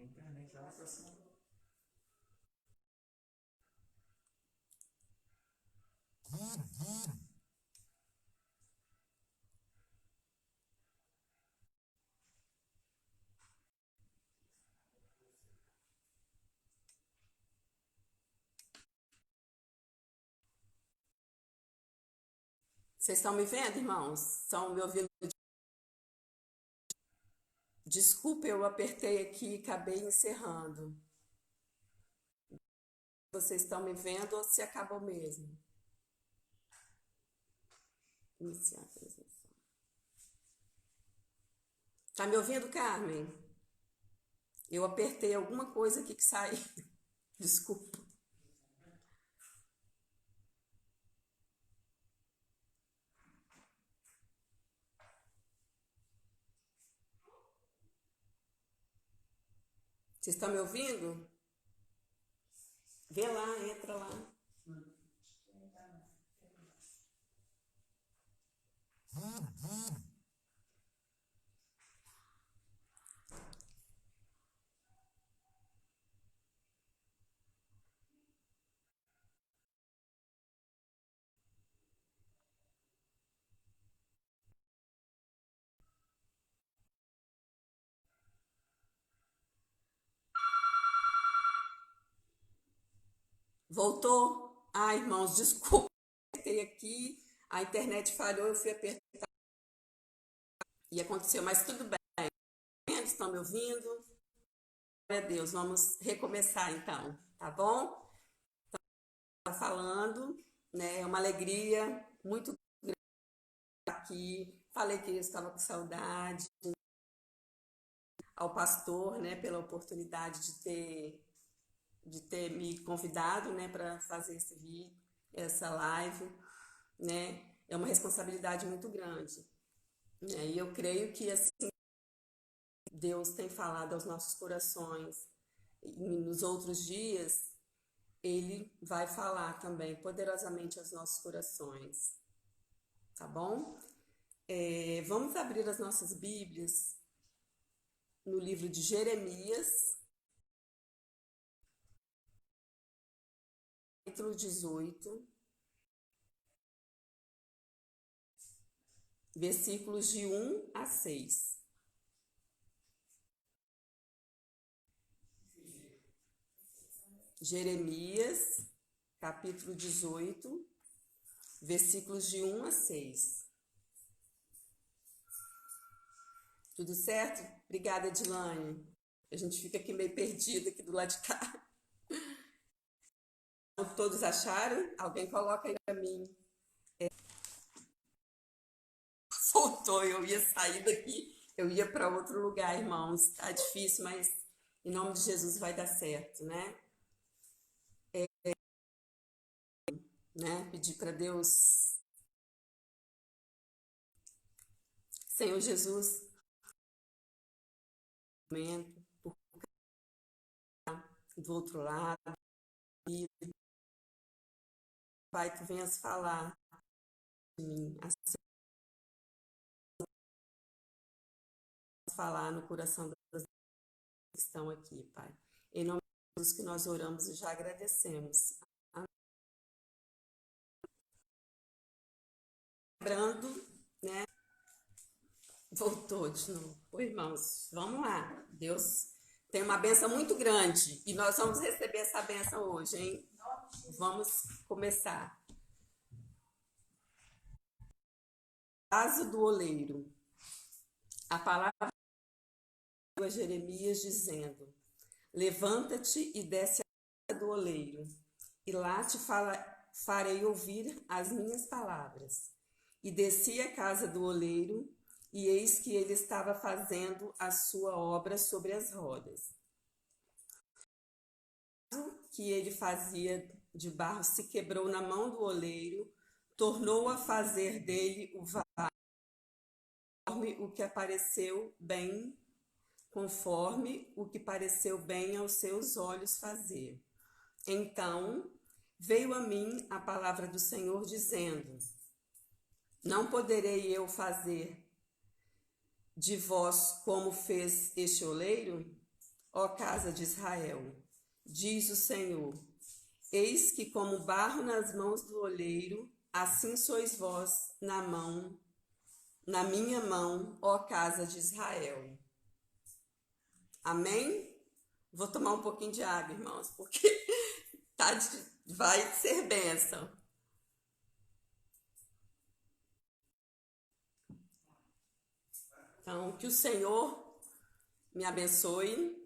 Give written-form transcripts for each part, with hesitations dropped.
Internet lá pra cima. Vocês estão me vendo, irmãos? Estão me ouvindo? Desculpa, eu apertei aqui e acabei encerrando. Vocês estão me vendo ou se acabou mesmo? Iniciar a apresentação. Tá me ouvindo, Carmen? Eu apertei alguma coisa aqui que saiu. Desculpa. Vocês estão me ouvindo? Vê lá, entra lá. Voltou? Ah, irmãos, desculpa. Apertei aqui, a internet falhou, eu fui apertar e aconteceu, mas tudo bem. Estão me ouvindo? Glória a Deus, vamos recomeçar então, tá bom? Tá falando, né? É uma alegria muito grande estar aqui. Falei que eu estava com saudade ao pastor, né, pela oportunidade de ter me convidado, né, para fazer esse vídeo, essa live, né? É uma responsabilidade muito grande, né? E eu creio que assim Deus tem falado aos nossos corações e nos outros dias ele vai falar também poderosamente aos nossos corações, tá bom? Vamos abrir as nossas Bíblias no livro de Jeremias, capítulo 18, versículos de 1 a 6. Jeremias, capítulo 18, versículos de 1 a 6. Tudo certo? Obrigada, Edilane. A gente fica aqui meio perdido aqui do lado de cá. Todos acharam? Alguém coloca aí para mim. Voltou, eu ia sair daqui, eu ia para outro lugar, irmãos. Tá difícil, mas em nome de Jesus vai dar certo, né? Pedir para Deus, Senhor Jesus, momento, do outro lado, e Pai, tu venhas falar de mim, assim, falar no coração das que estão aqui, Pai. Em nome de Jesus que nós oramos e já agradecemos. Lembrando, né? Voltou de novo. Oi, irmãos, vamos lá. Deus tem uma benção muito grande e nós vamos receber essa benção hoje, hein? Vamos começar. Vaso do oleiro. A palavra a Jeremias dizendo: levanta-te e desce a do oleiro, e lá farei ouvir as minhas palavras. E desci à casa do oleiro, e eis que ele estava fazendo a sua obra sobre as rodas. O que ele fazia de barro se quebrou na mão do oleiro, tornou a fazer dele o vaso, o que apareceu bem, conforme o que pareceu bem aos seus olhos fazer. Então veio a mim a palavra do Senhor dizendo: não poderei eu fazer de vós como fez este oleiro? ó casa de Israel. Diz o Senhor: eis que, como barro nas mãos do oleiro, assim sois vós na minha mão, ó casa de Israel. Amém? Vou tomar um pouquinho de água, irmãos, porque vai ser bênção. Então, que o Senhor me abençoe,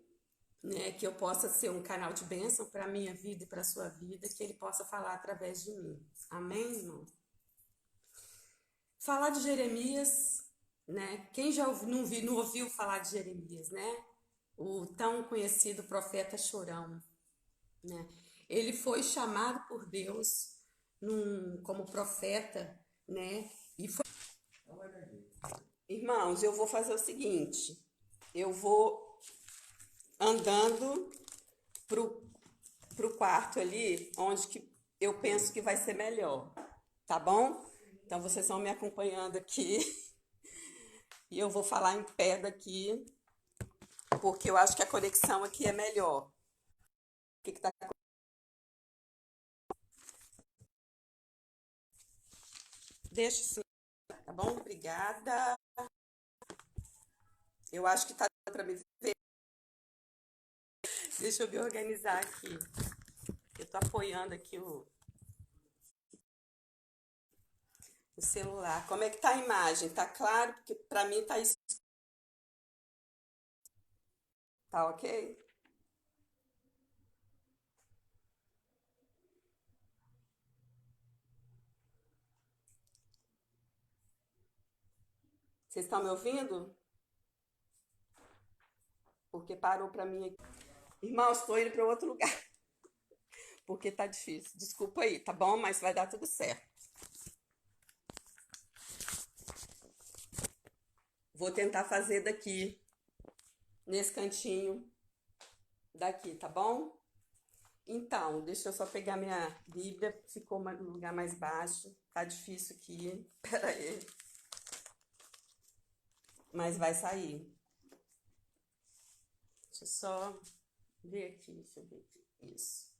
né? Que eu possa ser um canal de bênção para a minha vida e para a sua vida, que Ele possa falar através de mim. Amém, irmão? Falar de Jeremias, né? Quem já não ouviu falar de Jeremias, né? O tão conhecido profeta chorão, né? Ele foi chamado por Deus como profeta, né? Irmãos, eu vou fazer o seguinte, eu vou andando pro quarto ali, onde que eu penso que vai ser melhor, tá bom? Então vocês vão me acompanhando aqui e eu vou falar em pé daqui, porque eu acho que a conexão aqui é melhor. O que tá... Deixa assim, tá bom? Obrigada. Eu acho que tá dando pra me ver. Deixa eu me organizar aqui. Eu tô apoiando aqui o celular. Como é que tá a imagem? Tá claro? Porque pra mim tá isso. Tá ok? Vocês estão me ouvindo? Porque parou pra mim aqui. Irmãos, estou indo para outro lugar, porque tá difícil. Desculpa aí, tá bom? Mas vai dar tudo certo. Vou tentar fazer daqui, nesse cantinho daqui, tá bom? Então, deixa eu só pegar minha Bíblia, ficou no lugar mais baixo. Tá difícil aqui. Pera aí. Mas vai sair. Deixa eu só ver aqui, deixa eu ver aqui. Isso.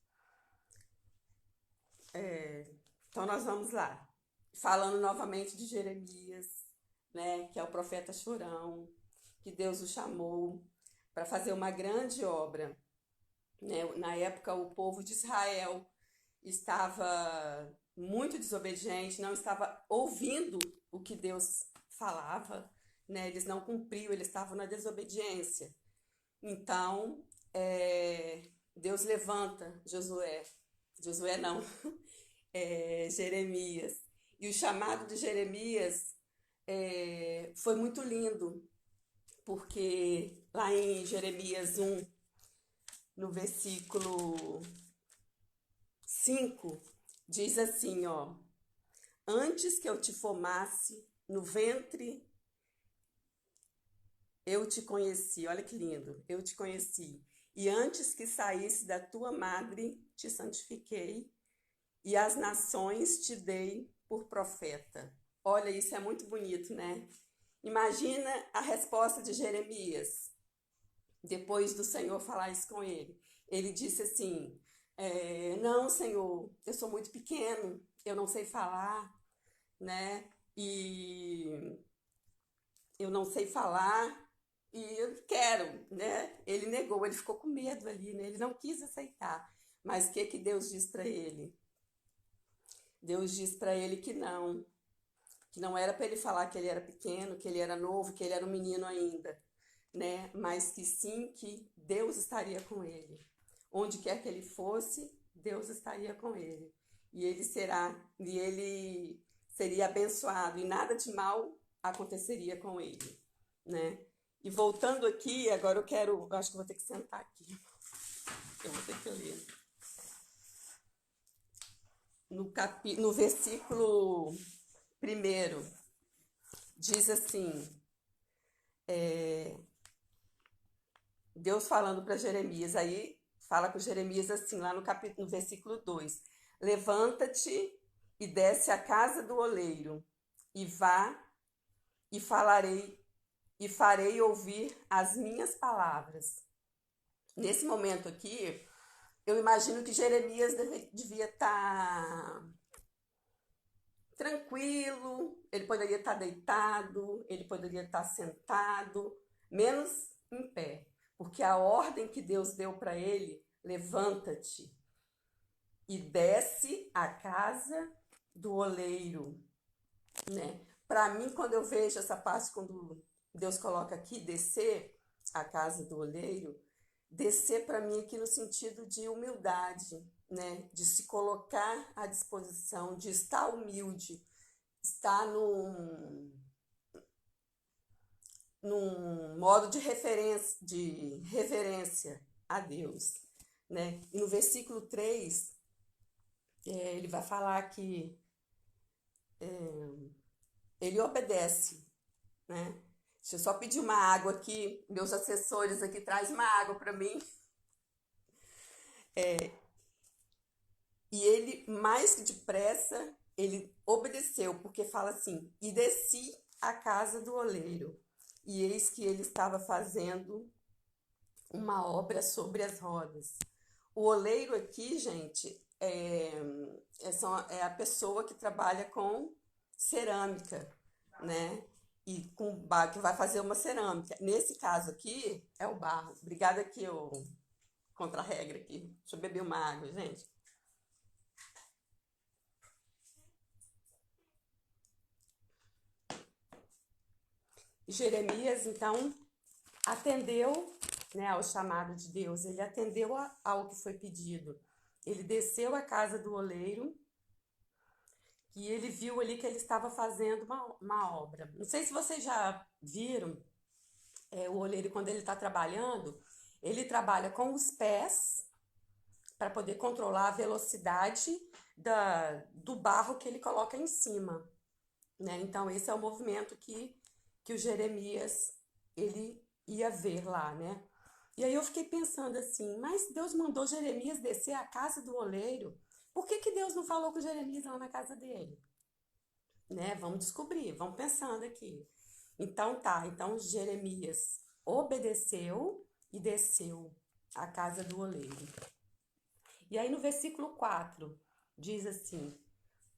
Então, nós vamos lá. Falando novamente de Jeremias, né, que é o profeta chorão, que Deus o chamou para fazer uma grande obra, né? Na época, o povo de Israel estava muito desobediente, não estava ouvindo o que Deus falava, né? Eles não cumpriam, eles estavam na desobediência. Então, Deus levanta Josué não, Jeremias. E o chamado de Jeremias foi muito lindo, porque lá em Jeremias 1, no versículo 5, diz assim, ó: antes que eu te formasse no ventre, eu te conheci. Olha que lindo, eu te conheci. E antes que saísse da tua madre, te santifiquei, e as nações te dei por profeta. Olha, isso é muito bonito, né? Imagina a resposta de Jeremias, depois do Senhor falar isso com ele. Ele disse assim, não, Senhor, eu sou muito pequeno, eu não sei falar, né? E eu não sei falar e eu quero, né? Ele negou, ele ficou com medo ali, né? Ele não quis aceitar. Mas o que Deus diz para ele? Deus diz para ele que não era para ele falar que ele era pequeno, que ele era novo, que ele era um menino ainda, né? Mas que sim, que Deus estaria com ele. Onde quer que ele fosse, Deus estaria com ele. E ele seria abençoado e nada de mal aconteceria com ele, né? E voltando aqui, agora eu acho que vou ter que sentar aqui. Eu vou ter que ler. No versículo 1, diz assim, Deus falando para Jeremias, aí fala com Jeremias assim, lá no versículo 2: levanta-te e desce à casa do oleiro, e vá, e farei ouvir as minhas palavras. nesse momento aqui, eu imagino que Jeremias devia estar tranquilo, ele poderia estar deitado, ele poderia estar sentado, menos em pé, porque a ordem que Deus deu para ele, levanta-te e desce à casa do oleiro, né? Para mim, quando eu vejo essa parte, quando Deus coloca aqui, descer à casa do oleiro, descer para mim aqui no sentido de humildade, né? De se colocar à disposição, de estar humilde, estar num modo de reverência a Deus, né? E no versículo 3, ele vai falar que ele obedece, né? Deixa eu só pedir uma água aqui, meus assessores aqui traz uma água para mim. E ele, mais que depressa, ele obedeceu, porque fala assim: e desci à casa do oleiro, e eis que ele estava fazendo uma obra sobre as rodas. O oleiro aqui, gente, é a pessoa que trabalha com cerâmica, né? E que vai fazer uma cerâmica. Nesse caso aqui, é o barro. Obrigada aqui, contra a regra aqui. Deixa eu beber uma água, gente. Jeremias, então, atendeu, né, ao chamado de Deus, ele atendeu ao que foi pedido. Ele desceu à casa do oleiro e ele viu ali que ele estava fazendo uma obra. Não sei se vocês já viram, o oleiro, quando ele está trabalhando, ele trabalha com os pés para poder controlar a velocidade do barro que ele coloca em cima, né? Então, esse é o movimento que o Jeremias ele ia ver lá, né? E aí eu fiquei pensando assim, mas Deus mandou Jeremias descer à casa do oleiro. Por que Deus não falou com Jeremias lá na casa dele? Né? Vamos descobrir, vamos pensando aqui. Então então Jeremias obedeceu e desceu à casa do oleiro. E aí no versículo 4 diz assim: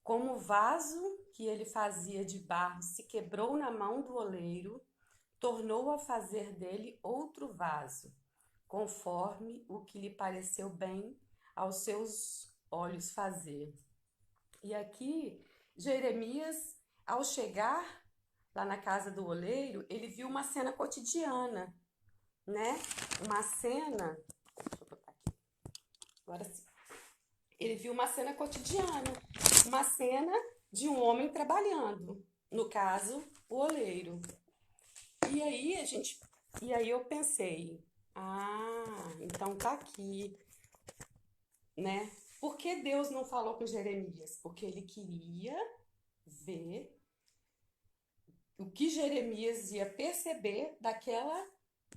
como o vaso que ele fazia de barro se quebrou na mão do oleiro, tornou a fazer dele outro vaso, conforme o que lhe pareceu bem aos seus olhos fazer. E aqui, Jeremias, ao chegar lá na casa do oleiro, ele viu uma cena cotidiana, né? Uma cena. Deixa eu botar aqui. Agora sim. Ele viu uma cena cotidiana, uma cena de um homem trabalhando, no caso, o oleiro. E aí eu pensei, então tá aqui, né? Por que Deus não falou com Jeremias? Porque ele queria ver o que Jeremias ia perceber daquela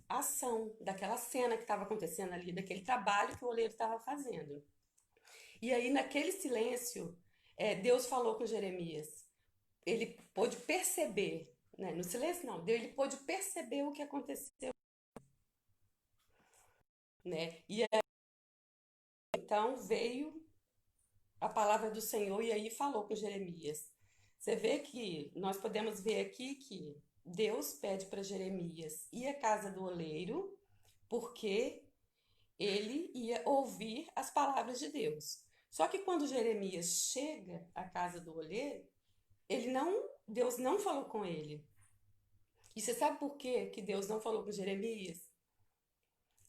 ação, daquela cena que estava acontecendo ali, daquele trabalho que o oleiro estava fazendo. E aí, naquele silêncio, Deus falou com Jeremias. Ele pôde perceber, né? No silêncio não, ele pôde perceber o que aconteceu, né? E aí, então veio a palavra do Senhor e aí falou com Jeremias. Você vê que nós podemos ver aqui que Deus pede para Jeremias ir à casa do oleiro, porque ele ia ouvir as palavras de Deus. Só que quando Jeremias chega à casa do oleiro, Deus não falou com ele. E você sabe por quê que Deus não falou com Jeremias?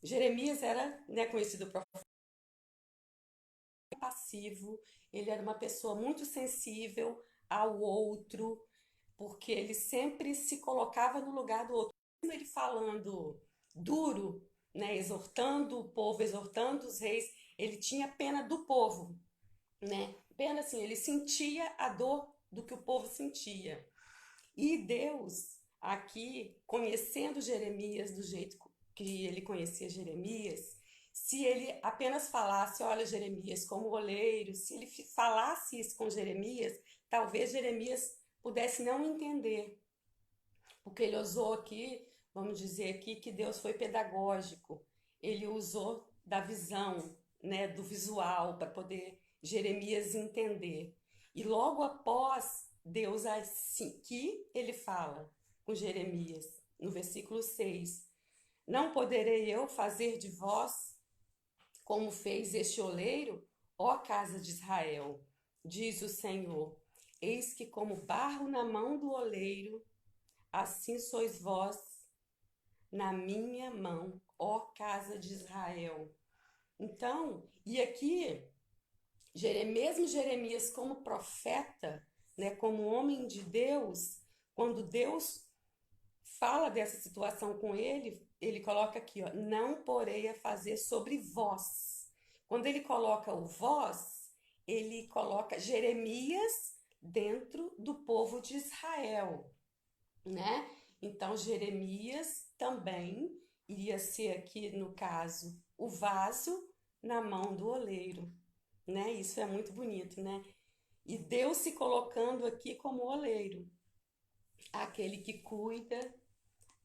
Jeremias era, né, conhecido por passivo, ele era uma pessoa muito sensível ao outro, porque ele sempre se colocava no lugar do outro. Mesmo ele falando duro, né, exortando o povo, exortando os reis, ele tinha pena do povo, né? Pena assim, ele sentia a dor do que o povo sentia. E Deus, aqui, conhecendo Jeremias do jeito que ele conhecia Jeremias, se ele apenas falasse, olha, Jeremias, como oleiro, se ele falasse isso com Jeremias, talvez Jeremias pudesse não entender. Porque ele usou aqui, vamos dizer aqui, que Deus foi pedagógico. ele usou da visão, né, do visual para poder Jeremias entender. E logo após Deus assim que ele fala com Jeremias, no versículo 6, não poderei eu fazer de vós como fez este oleiro, ó casa de Israel, diz o Senhor. Eis que como barro na mão do oleiro, assim sois vós na minha mão, ó casa de Israel. Então, e aqui, mesmo Jeremias como profeta, né, como homem de Deus, quando Deus fala dessa situação com ele, ele coloca aqui, ó, não porei a fazer sobre vós. Quando ele coloca o vós, ele coloca Jeremias dentro do povo de Israel, né? Então, Jeremias também iria ser aqui, no caso, o vaso na mão do oleiro, né? Isso é muito bonito, né? E Deus se colocando aqui como oleiro, aquele que cuida,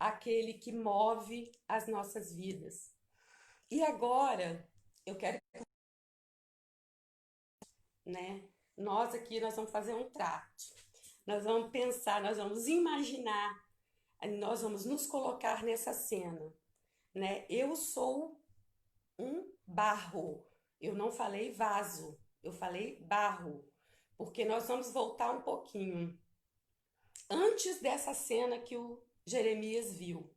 aquele que move as nossas vidas. E agora, eu quero, né? Nós vamos fazer um trato. Nós vamos pensar, nós vamos imaginar, nós vamos nos colocar nessa cena, né? Eu sou um barro. Eu não falei vaso, eu falei barro, porque nós vamos voltar um pouquinho antes dessa cena que o Jeremias viu.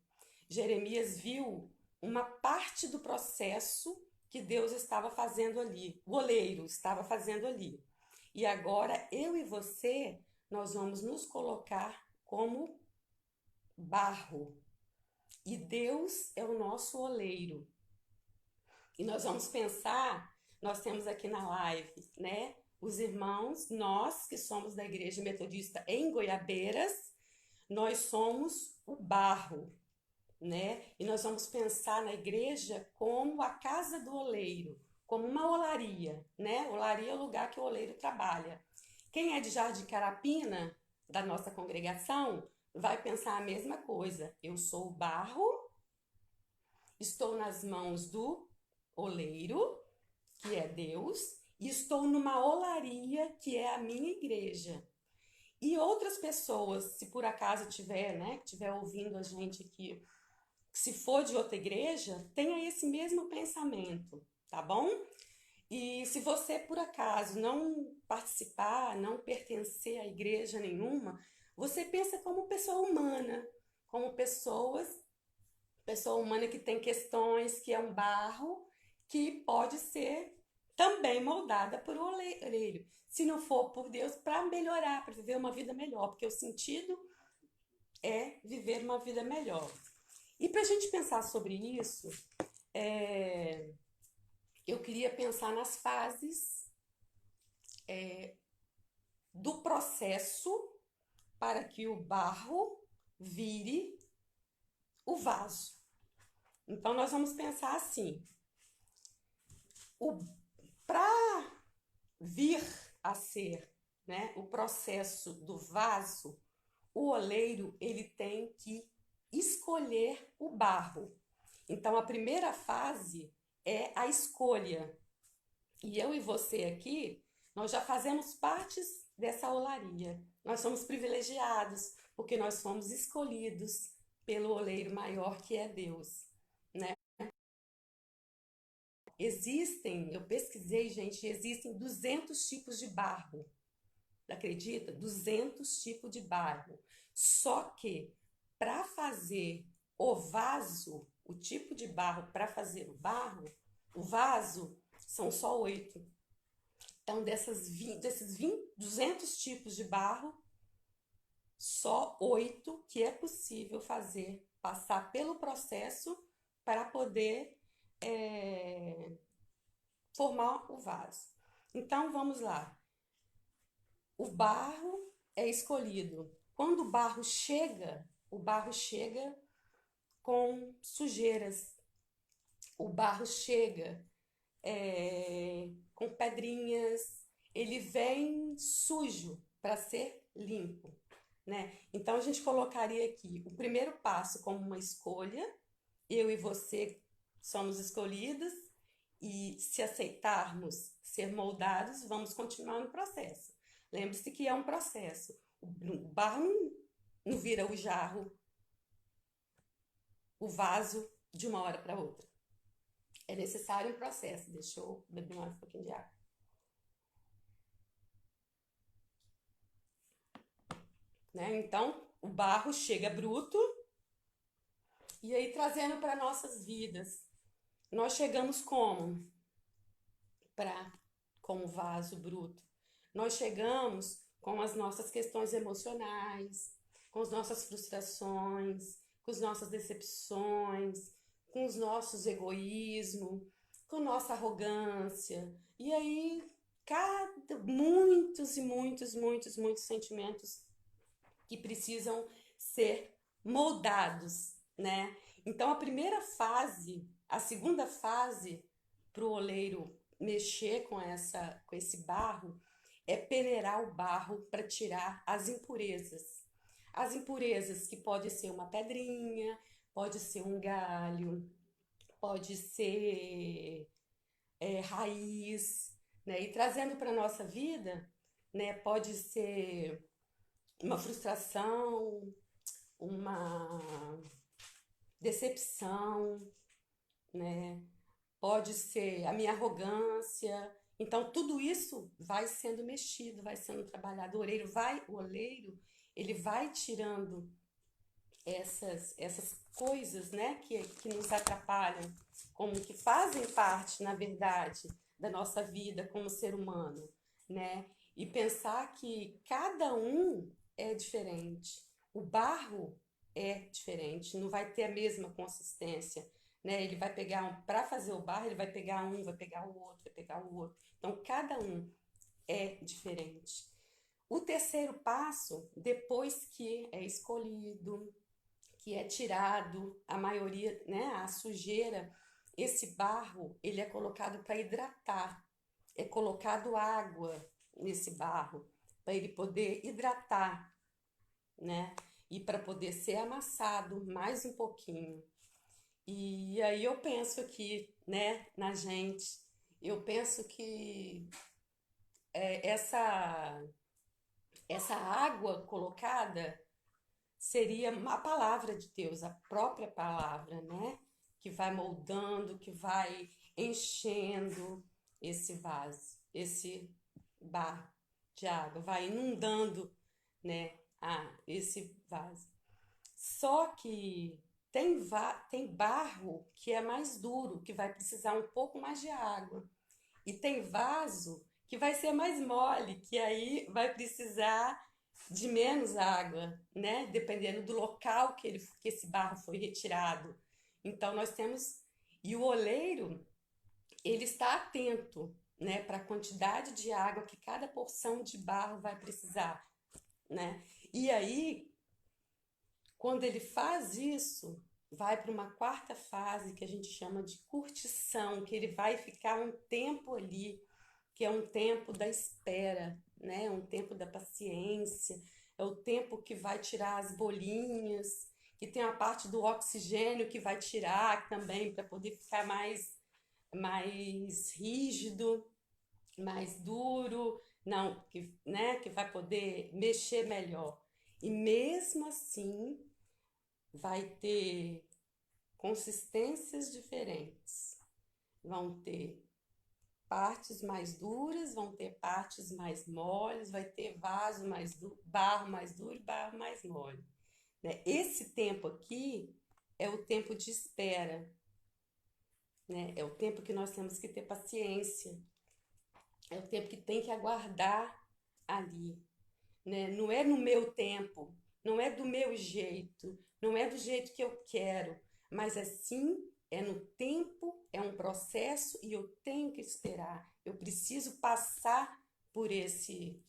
Jeremias viu uma parte do processo que Deus estava fazendo ali, o oleiro estava fazendo ali. E agora eu e você, nós vamos nos colocar como barro. E Deus é o nosso oleiro. E nós vamos pensar, nós temos aqui na live, né? Os irmãos, nós que somos da Igreja Metodista em Goiabeiras, nós somos o barro, né? E nós vamos pensar na igreja como a casa do oleiro, como uma olaria, né? Olaria é o lugar que o oleiro trabalha. Quem é de Jardim Carapina, da nossa congregação, vai pensar a mesma coisa. Eu sou o barro, estou nas mãos do oleiro, que é Deus, e estou numa olaria, que é a minha igreja. E outras pessoas, se por acaso tiver, né, tiver ouvindo a gente aqui, se for de outra igreja, tenha esse mesmo pensamento, tá bom? E se você, por acaso, não participar, não pertencer a igreja nenhuma, você pensa como pessoa humana, como pessoa humana que tem questões, que é um barro, que pode ser também moldada por um oleiro. Se não for por Deus, para melhorar, para viver uma vida melhor, porque o sentido é viver uma vida melhor. E para a gente pensar sobre isso, eu queria pensar nas fases do processo para que o barro vire o vaso. Então, nós vamos pensar assim: para vir a ser, né, o processo do vaso, o oleiro ele tem que escolher o barro. Então, a primeira fase é a escolha. E eu e você aqui, nós já fazemos partes dessa olaria. Nós somos privilegiados, porque nós fomos escolhidos pelo oleiro maior que é Deus, né? Eu pesquisei, gente, existem 200 tipos de barro. Acredita? 200 tipos de barro. Só que para fazer o vaso, o tipo de barro para fazer o vaso, são só 8. Então, desses 200 tipos de barro, só 8 que é possível fazer, passar pelo processo para poder formar o vaso. Então, vamos lá. O barro é escolhido. Quando o barro chega com sujeiras. O barro chega com pedrinhas. Ele vem sujo para ser limpo, né? Então, a gente colocaria aqui o primeiro passo como uma escolha. Eu e você somos escolhidos e se aceitarmos ser moldados, vamos continuar no processo. Lembre-se que é um processo. O barro não vira o jarro, o vaso de uma hora para outra. É necessário um processo. Deixa eu beber mais um pouquinho de água. Né? Então, o barro chega bruto e aí trazendo para nossas vidas. Nós chegamos como? Como vaso bruto. Nós chegamos com as nossas questões emocionais, com as nossas frustrações, com as nossas decepções, com os nossos egoísmos, com nossa arrogância. E aí, muitos e muitos sentimentos que precisam ser moldados, né? Então, a primeira fase, a segunda fase para o oleiro mexer com esse barro é peneirar o barro para tirar as impurezas. As impurezas que pode ser uma pedrinha, pode ser um galho, pode ser raiz, né? E trazendo para a nossa vida, né? Pode ser uma frustração, uma decepção, né? Pode ser a minha arrogância. Então, tudo isso vai sendo mexido, vai sendo trabalhado. O oleiro, ele vai tirando essas coisas, né, que nos atrapalham, como que fazem parte, na verdade, da nossa vida como ser humano, né? E pensar que cada um é diferente. O barro é diferente, não vai ter a mesma consistência, né? Ele vai pegar para fazer o barro, ele vai pegar um, vai pegar o outro, vai pegar o outro. Então, cada um é diferente. O terceiro passo, depois que é escolhido, que é tirado a maioria, né, a sujeira, esse barro, ele é colocado para hidratar. É colocado água nesse barro para ele poder hidratar, né? E para poder ser amassado mais um pouquinho. E aí eu penso aqui, né, na gente, eu penso que essa água colocada seria a palavra de Deus, a própria palavra, né? Que vai moldando, que vai enchendo esse vaso, esse bar de água, vai inundando, né? Esse vaso. Só que tem barro que é mais duro, que vai precisar um pouco mais de água. E tem vaso que vai ser mais mole, que aí vai precisar de menos água, né? Dependendo do local que esse barro foi retirado. Então nós temos. E o oleiro, ele está atento, né, para a quantidade de água que cada porção de barro vai precisar, né? E aí, quando ele faz isso, vai para uma quarta fase que a gente chama de curtição, que ele vai ficar um tempo ali, que é um tempo da espera, né? Um tempo da paciência, é o tempo que vai tirar as bolinhas, que tem a parte do oxigênio que vai tirar também para poder ficar mais rígido, mais duro, não, que vai poder mexer melhor. E mesmo assim, vai ter consistências diferentes. Vão ter partes mais duras, vão ter partes mais moles, vai ter vaso mais barro mais duro e barro mais mole. Né? Esse tempo aqui é o tempo de espera, né? É o tempo que nós temos que ter paciência, é o tempo que tem que aguardar ali, né? Não é no meu tempo, não é do meu jeito, não é do jeito que eu quero, mas assim é no tempo, é um processo e eu tenho que esperar. Eu preciso passar por esse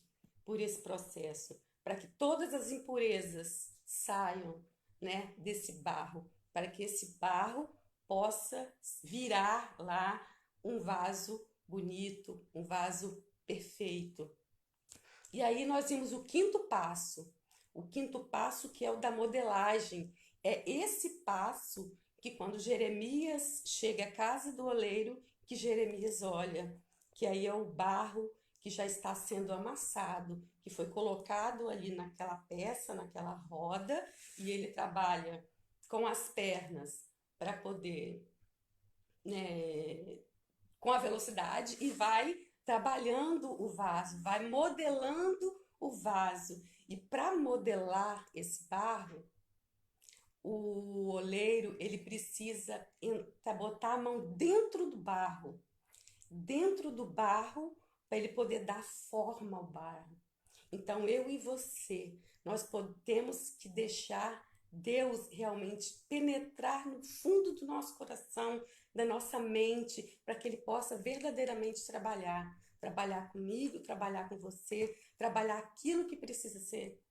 processo para que todas as impurezas saiam, né, desse barro, para que esse barro possa virar lá um vaso bonito, um vaso perfeito. E aí nós vimos o quinto passo. O quinto passo que é o da modelagem. É esse passo que quando Jeremias chega à casa do oleiro, que Jeremias olha, que aí é o barro que já está sendo amassado, que foi colocado ali naquela peça, naquela roda, e ele trabalha com as pernas para poder, né, com a velocidade e vai trabalhando o vaso, vai modelando o vaso. E para modelar esse barro, o oleiro ele precisa botar a mão dentro do barro, para ele poder dar forma ao barro. Então eu e você, nós temos que deixar Deus realmente penetrar no fundo do nosso coração, da nossa mente, para que Ele possa verdadeiramente trabalhar comigo, trabalhar com você, trabalhar aquilo que precisa ser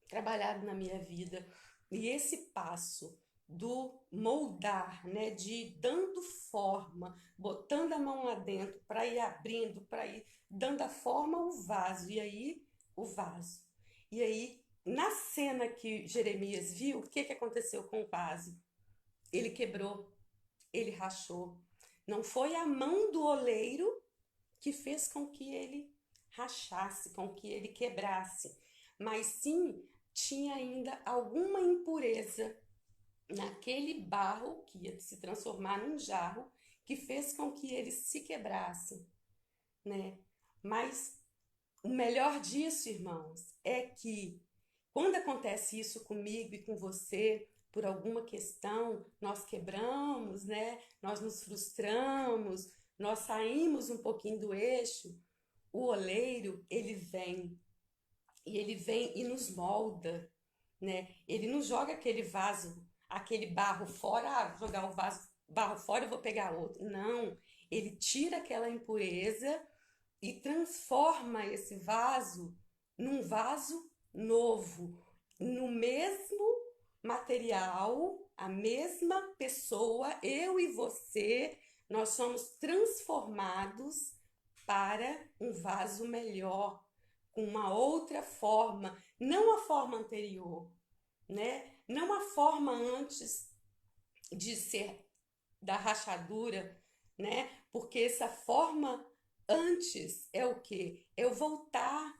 trabalhado na minha vida. E esse passo do moldar, né, de ir dando forma, botando a mão lá dentro para ir abrindo, para ir dando a forma ao vaso, e aí o vaso. E aí, na cena que Jeremias viu, o que aconteceu com o vaso? Ele quebrou, ele rachou. Não foi a mão do oleiro que fez com que ele rachasse, com que ele quebrasse, mas sim tinha ainda alguma impureza naquele barro que ia se transformar num jarro, que fez com que ele se quebrasse, né? Mas o melhor disso, irmãos, é que quando acontece isso comigo e com você, por alguma questão, nós quebramos, né? Nós nos frustramos, nós saímos um pouquinho do eixo, o oleiro, ele vem e nos molda, né? Ele não joga aquele vaso, aquele barro fora, jogar o barro fora, eu vou pegar outro. Não, ele tira aquela impureza e transforma esse vaso num vaso novo, no mesmo material, a mesma pessoa, eu e você, nós somos transformados para um vaso melhor, com uma outra forma, não a forma anterior, né? Não a forma antes de ser da rachadura, né? Porque essa forma antes é o quê? É eu voltar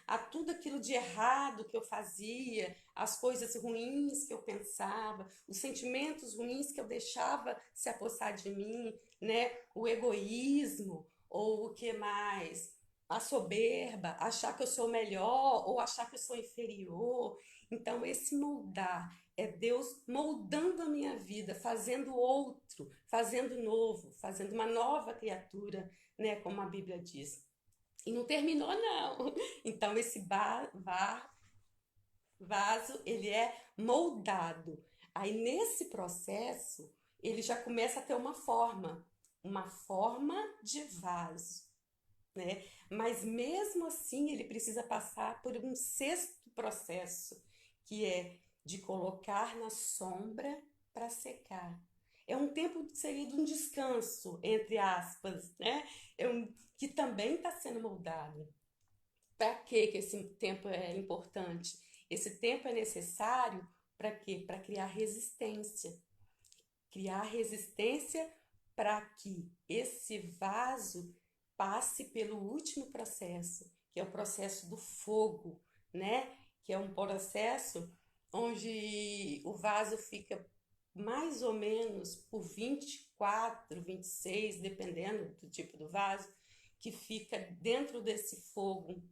a tudo aquilo de errado que eu fazia, as coisas ruins que eu pensava, os sentimentos ruins que eu deixava se apossar de mim, né? O egoísmo, ou o que mais? A soberba, achar que eu sou melhor ou achar que eu sou inferior. Então, esse moldar é Deus moldando a minha vida, fazendo outro, fazendo novo, fazendo uma nova criatura, né? Como a Bíblia diz. E não terminou, não. Então, esse vaso, ele é moldado. Aí, nesse processo, ele já começa a ter uma forma de vaso, né? Mas, mesmo assim, ele precisa passar por um sexto processo, que é de colocar na sombra para secar. É um tempo seria de um descanso, entre aspas, né? Que também está sendo moldado. Para que esse tempo é importante? Esse tempo é necessário para quê? Para criar resistência. Criar resistência para que esse vaso passe pelo último processo, que é o processo do fogo, né? Que é um processo onde o vaso fica mais ou menos por 24, 26, dependendo do tipo do vaso, que fica dentro desse fogo,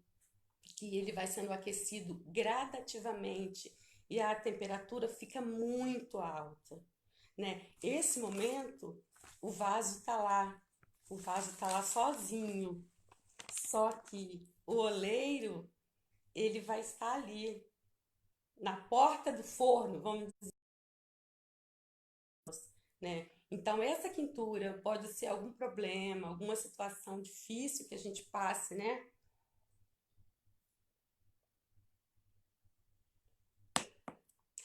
que ele vai sendo aquecido gradativamente e a temperatura fica muito alta, né? Esse momento, o vaso tá lá sozinho, só que o oleiro, ele vai estar ali, na porta do forno, vamos dizer, né? Então, essa quintura pode ser algum problema, alguma situação difícil que a gente passe, né?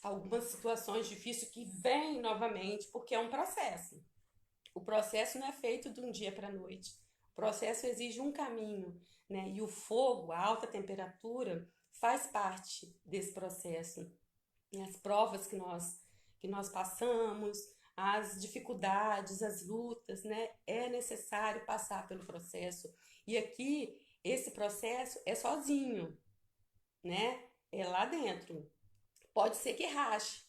Algumas situações difíceis que vêm novamente, porque é um processo. O processo não é feito de um dia para a noite. O processo exige um caminho, né? E o fogo, a alta temperatura, faz parte desse processo. E as provas que nós passamos, as dificuldades, as lutas, né? É necessário passar pelo processo. E aqui, esse processo é sozinho, né? É lá dentro. Pode ser que rache,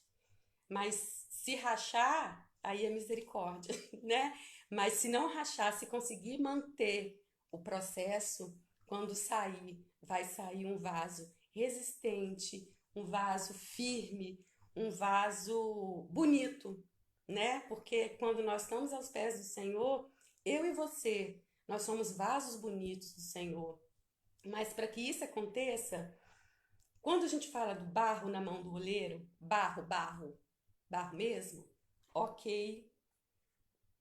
mas se rachar, aí é misericórdia, né? Mas se não rachar, se conseguir manter o processo, quando sair, vai sair um vaso resistente, um vaso firme, um vaso bonito, né? Porque quando nós estamos aos pés do Senhor, eu e você, nós somos vasos bonitos do Senhor. Mas para que isso aconteça, quando a gente fala do barro na mão do oleiro, barro mesmo, ok,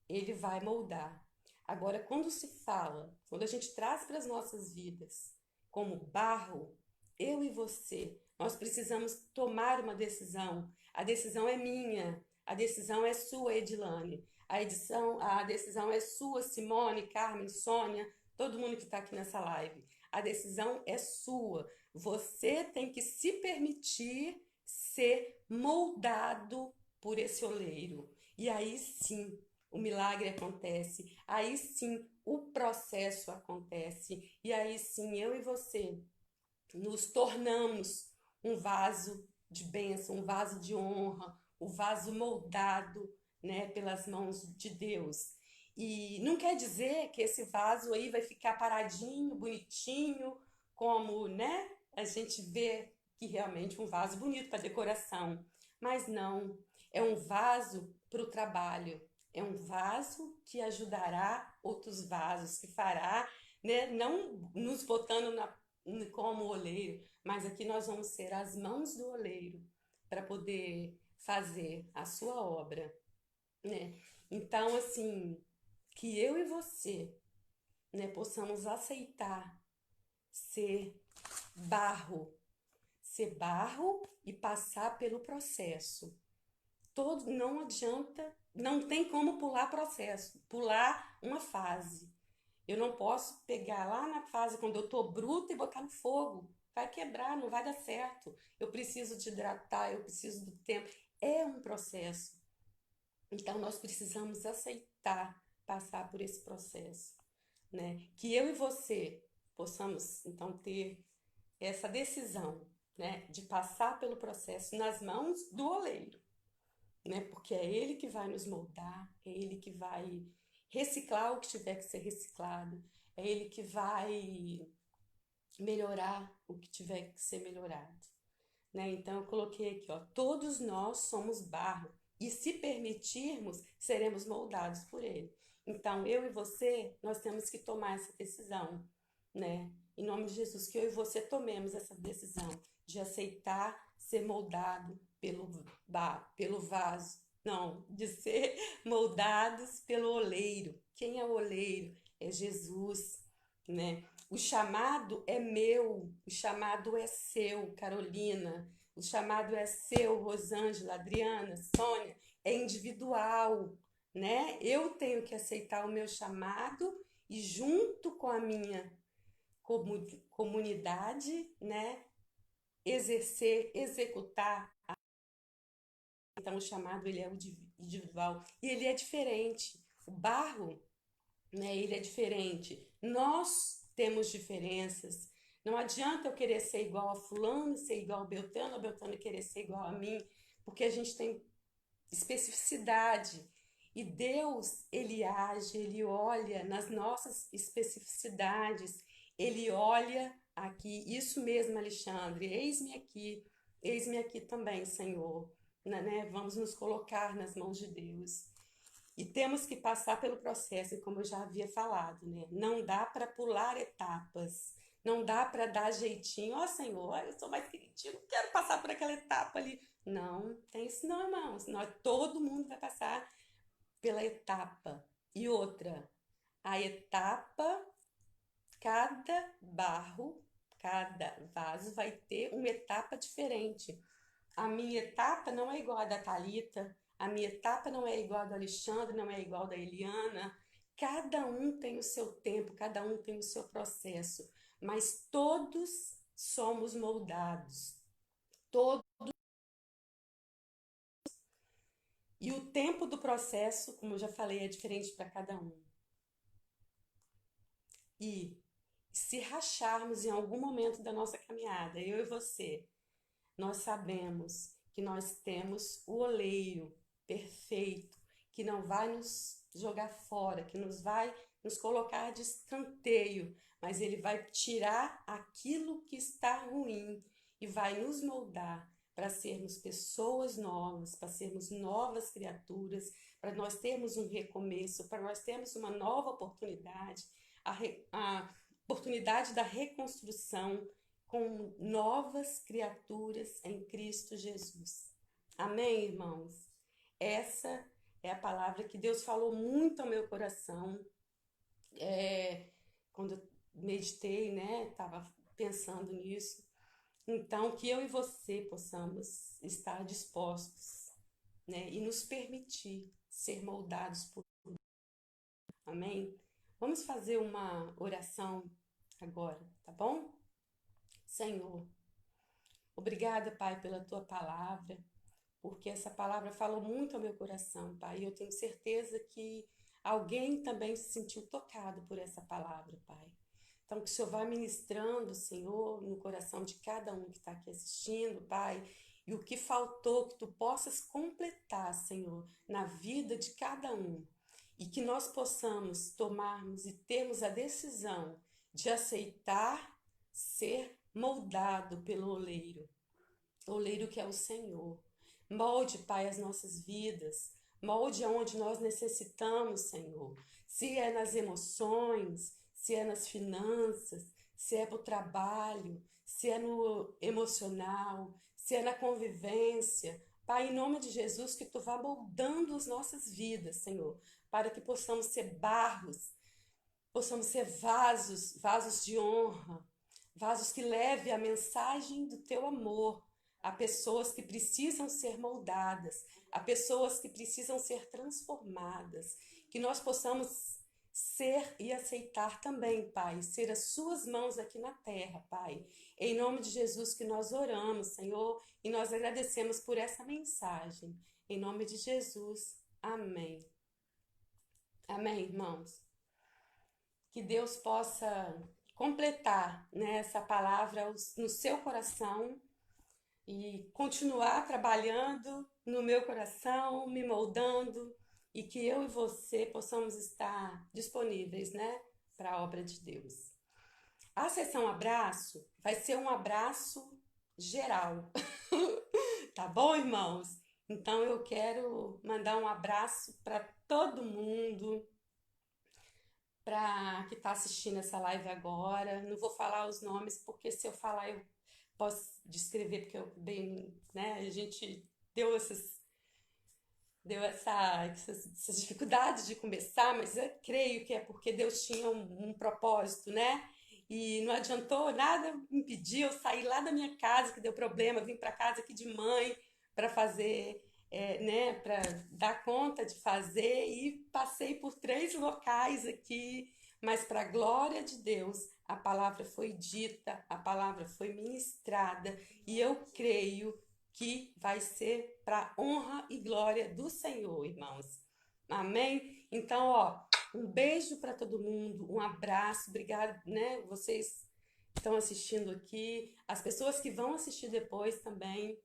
ele vai moldar. Agora, quando se fala, quando a gente traz para as nossas vidas como barro, eu e você, nós precisamos tomar uma decisão. A decisão é minha, a decisão é sua, Edilane. A decisão é sua, Simone, Carmen, Sônia, todo mundo que está aqui nessa live. A decisão é sua. Você tem que se permitir ser moldado por esse oleiro. E aí sim, o milagre acontece, aí sim o processo acontece, e aí sim eu e você nos tornamos um vaso de bênção, um vaso de honra, um vaso moldado, né, pelas mãos de Deus. E não quer dizer que esse vaso aí vai ficar paradinho, bonitinho, como, né, a gente vê que realmente um vaso bonito para decoração. Mas não, é um vaso para o trabalho, é um vaso que ajudará outros vasos, que fará, né, não nos botando como oleiro, mas aqui nós vamos ser as mãos do oleiro para poder fazer a sua obra, né? Então, assim, que eu e você, né, possamos aceitar ser barro, ser barro e passar pelo processo. Todo, não adianta, não tem como pular processo, pular uma fase. Eu não posso pegar lá na fase quando eu tô bruta e botar no fogo. Vai quebrar, não vai dar certo. Eu preciso de hidratar, eu preciso do tempo. É um processo. Então nós precisamos aceitar passar por esse processo, né? Que eu e você possamos então ter essa decisão, né, de passar pelo processo nas mãos do oleiro, né? Porque é ele que vai nos moldar, é ele que vai reciclar o que tiver que ser reciclado, é ele que vai melhorar o que tiver que ser melhorado, né? Então eu coloquei aqui, ó, todos nós somos barro e se permitirmos, seremos moldados por ele. Então eu e você, nós temos que tomar essa decisão, né? Em nome de Jesus, que eu e você tomemos essa decisão de aceitar ser moldado pelo vaso, não, de ser moldados pelo oleiro. Quem é o oleiro? É Jesus, né? O chamado é meu, o chamado é seu, Carolina, o chamado é seu, Rosângela, Adriana, Sônia, é individual, né? Eu tenho que aceitar o meu chamado e junto com a minha comunidade, né, exercer, executar. Então o chamado ele é o individual e ele é diferente. O barro, né, ele é diferente. Nós temos diferenças. Não adianta eu querer ser igual a fulano, ser igual a Beltrano querer ser igual a mim, porque a gente tem especificidade. E Deus, ele age, ele olha nas nossas especificidades, ele olha aqui, isso mesmo, Alexandre, eis-me aqui também, Senhor, né? Vamos nos colocar nas mãos de Deus. E temos que passar pelo processo, como eu já havia falado, né? Não dá para pular etapas, não dá para dar jeitinho, ó Senhor, eu sou mais queridinho, não quero passar por aquela etapa ali. Não, tem isso não, irmãos. Todo mundo vai passar pela etapa. E outra, a etapa, cada barro, cada vaso vai ter uma etapa diferente. A minha etapa não é igual a da Thalita, a minha etapa não é igual a do Alexandre, não é igual a da Eliana. Cada um tem o seu tempo, cada um tem o seu processo, mas todos somos moldados. Todos E o tempo do processo, como eu já falei, é diferente para cada um. E se racharmos em algum momento da nossa caminhada, eu e você, nós sabemos que nós temos o oleiro perfeito, que não vai nos jogar fora, que nos vai nos colocar de escanteio, mas ele vai tirar aquilo que está ruim e vai nos moldar para sermos pessoas novas, para sermos novas criaturas, para nós termos um recomeço, para nós termos uma nova oportunidade, a oportunidade da reconstrução com novas criaturas em Cristo Jesus. Amém, irmãos? Essa é a palavra que Deus falou muito ao meu coração quando eu meditei, né? Estava pensando nisso. Então, que eu e você possamos estar dispostos, né? E nos permitir ser moldados por Deus. Amém? Vamos fazer uma oração agora, tá bom? Senhor, obrigada, Pai, pela tua palavra, porque essa palavra falou muito ao meu coração, Pai. E eu tenho certeza que alguém também se sentiu tocado por essa palavra, Pai. Então, que o Senhor vá ministrando, Senhor, no coração de cada um que está aqui assistindo, Pai. E o que faltou, que tu possas completar, Senhor, na vida de cada um. E que nós possamos tomarmos e termos a decisão de aceitar ser moldado pelo oleiro que é o Senhor. Molde, Pai, as nossas vidas, molde aonde nós necessitamos, Senhor. Se é nas emoções, se é nas finanças, se é para o trabalho, se é no emocional, se é na convivência. Pai, em nome de Jesus, que Tu vá moldando as nossas vidas, Senhor, para que possamos ser barros, possamos ser vasos, vasos de honra, vasos que levem a mensagem do Teu amor a pessoas que precisam ser moldadas, a pessoas que precisam ser transformadas, que nós possamos ser e aceitar também, Pai, ser as Suas mãos aqui na terra, Pai. Em nome de Jesus que nós oramos, Senhor, e nós agradecemos por essa mensagem. Em nome de Jesus, amém. Amém, irmãos. Que Deus possa completar, né, essa palavra no seu coração e continuar trabalhando no meu coração, me moldando e que eu e você possamos estar disponíveis, né, para a obra de Deus. A sessão abraço vai ser um abraço geral, tá bom, irmãos? Então eu quero mandar um abraço para todo mundo, para que está assistindo essa live agora. Não vou falar os nomes, porque se eu falar eu posso descrever, porque eu bem, né, a gente essas dificuldades de começar, mas eu creio que é porque Deus tinha um propósito, né? E não adiantou nada impedir eu sair lá da minha casa, que deu problema, vim para casa aqui de mãe para fazer, né, para dar conta de fazer e passei por 3 locais aqui, mas para a glória de Deus, a palavra foi dita, a palavra foi ministrada e eu creio que vai ser para honra e glória do Senhor, irmãos. Amém? Então, ó, um beijo para todo mundo, um abraço, obrigado, né? Vocês estão assistindo aqui, as pessoas que vão assistir depois também,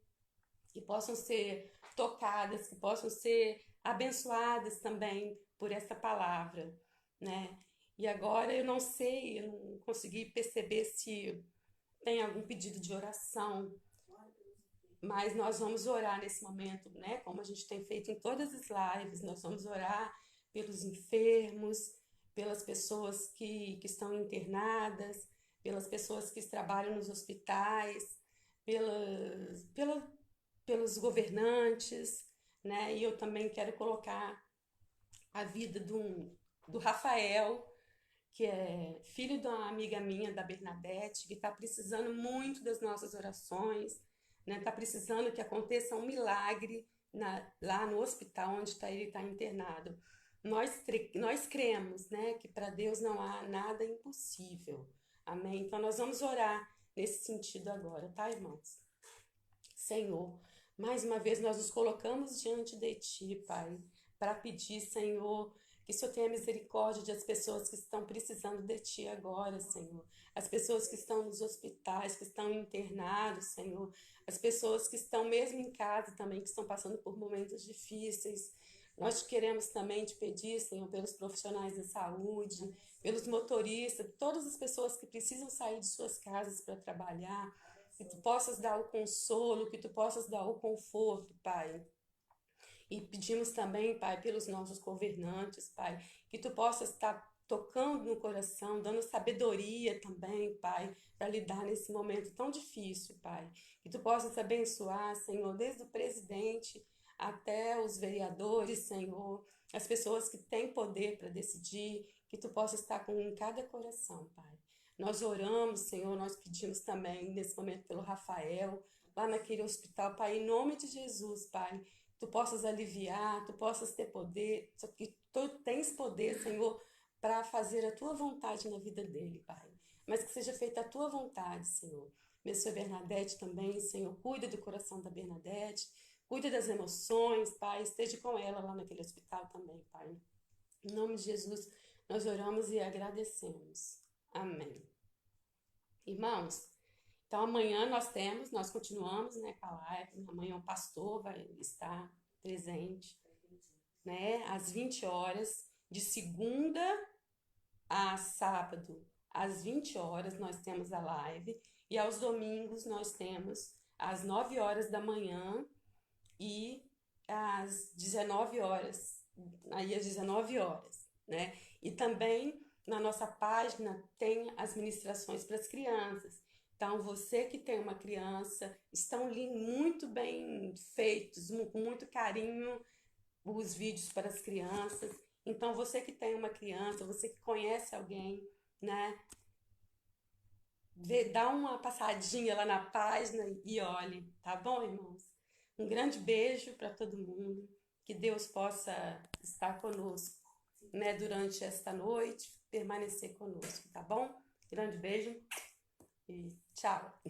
que possam ser tocadas, que possam ser abençoadas também por essa palavra, né? E agora eu não sei, eu não consegui perceber se tem algum pedido de oração, mas nós vamos orar nesse momento, né? Como a gente tem feito em todas as lives, nós vamos orar pelos enfermos, pelas pessoas que estão internadas, pelas pessoas que trabalham nos hospitais, pelos governantes, né? E eu também quero colocar a vida do Rafael, que é filho de uma amiga minha, da Bernadette, que está precisando muito das nossas orações, né? Está precisando que aconteça um milagre lá no hospital onde ele está internado. Nós cremos, né, que para Deus não há nada impossível. Amém? Então nós vamos orar nesse sentido agora, tá, irmãos? Senhor, Mais uma vez nós nos colocamos diante de Ti, Pai, para pedir, Senhor, que o Senhor tenha misericórdia das pessoas que estão precisando de Ti agora, Senhor. As pessoas que estão nos hospitais, que estão internados, Senhor. As pessoas que estão mesmo em casa também, que estão passando por momentos difíceis. Nós queremos também te pedir, Senhor, pelos profissionais da saúde, pelos motoristas, todas as pessoas que precisam sair de suas casas para trabalhar, que tu possas dar o consolo, que tu possas dar o conforto, Pai. E pedimos também, Pai, pelos nossos governantes, Pai, que tu possas estar tocando no coração, dando sabedoria também, Pai, para lidar nesse momento tão difícil, Pai. Que tu possas abençoar, Senhor, desde o presidente até os vereadores, Senhor, as pessoas que têm poder para decidir, que tu possas estar com em cada coração, Pai. Nós oramos, Senhor, nós pedimos também nesse momento pelo Rafael, lá naquele hospital, Pai, em nome de Jesus, Pai, tu possas aliviar, tu possas ter poder, só que tu tens poder, Senhor, para fazer a tua vontade na vida dele, Pai. Mas que seja feita a tua vontade, Senhor. Abençoe a Bernadette também, Senhor. Cuida do coração da Bernadette, cuida das emoções, Pai. Esteja com ela lá naquele hospital também, Pai. Em nome de Jesus, nós oramos e agradecemos. Amém. Irmãos, então amanhã nós continuamos, né, com a live. Amanhã o pastor vai estar presente, né, às 20 horas, de segunda a sábado, às 20 horas nós temos a live, e aos domingos nós temos às 9 horas da manhã e às 19 horas, aí às 19 horas, né? E também na nossa página tem as ministrações para as crianças. Então, você que tem uma criança, estão muito bem feitos, com muito carinho, os vídeos para as crianças. Então, você que tem uma criança, você que conhece alguém, né? Dá uma passadinha lá na página e olhe, tá bom, irmãos? Um grande beijo para todo mundo. Que Deus possa estar conosco, né, durante esta noite, permanecer conosco, tá bom? Grande beijo e tchau.